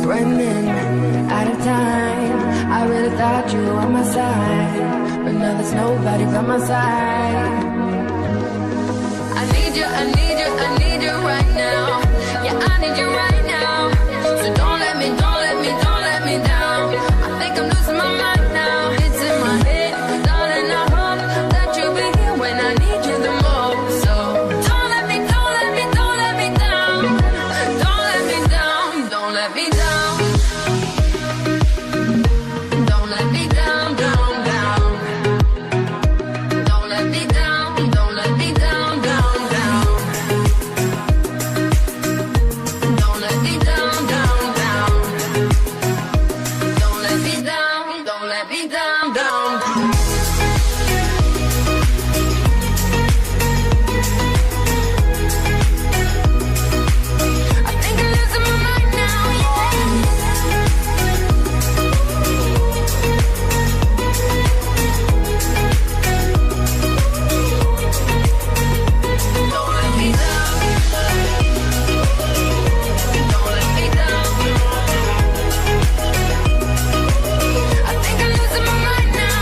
Running out of time. I really thought you were on my side, but now there's nobody by my side. I need you, I need you, I need you right now. Yeah, I need you right now. So don't let me, don't let me, don't let me down. I think I'm losing my mind now. It's in my head, darling, I hope that you'll be here when I need you the most. So don't let me, don't let me, don't let me down. Don't let me down, don't let me down. Don't let me down, down, down. Don't let me down, don't let me down, down, down. Don't let me down, down, down. Don't let me down, don't let me down, down. I think I'm losing my mind now, Don't let me down. Don't let me down. I think I'm losing my mind now,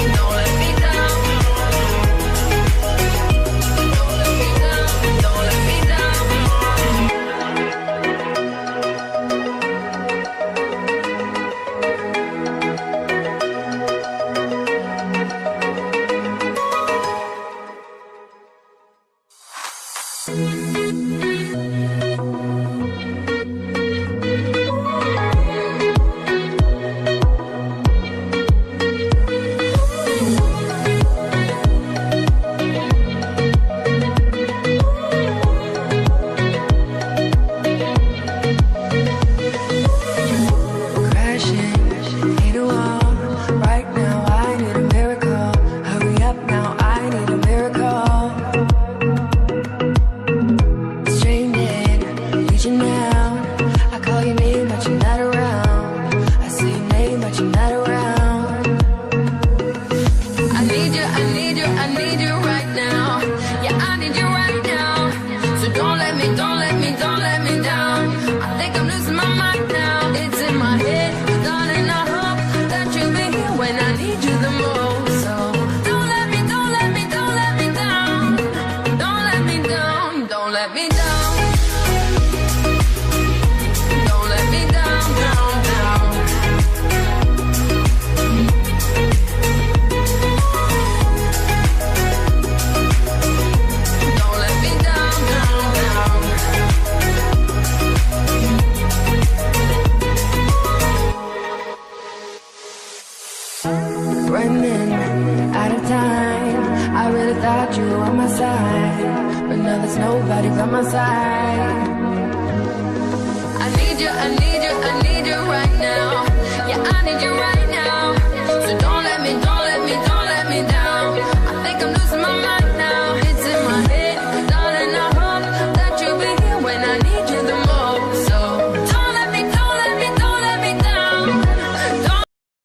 Don't let me down. Don't let me down. Don't let me down. Crashing into a wall. Right now I need a miracle. Hurry up now, I need a miracle. Straining, reaching out. I call your name, but you're not around. I say your name, but you're not around. I need you, I need you, I need you right now. Yeah, I need you right now. So don't let me, don't let me, don't let me down. I think I'm losing my mind now. It's in my head, darling, I hope that you'll be here when I need you the most. So don't let me, don't let me, don't let me down. Don't let me down, don't let me down. Don't let me down, down, down. Don't let me down, down, down. Running out of time. I really thought you were on my side, but now there's nobody by my side. I need you, I need you, I need you right now. Yeah, I need you right now.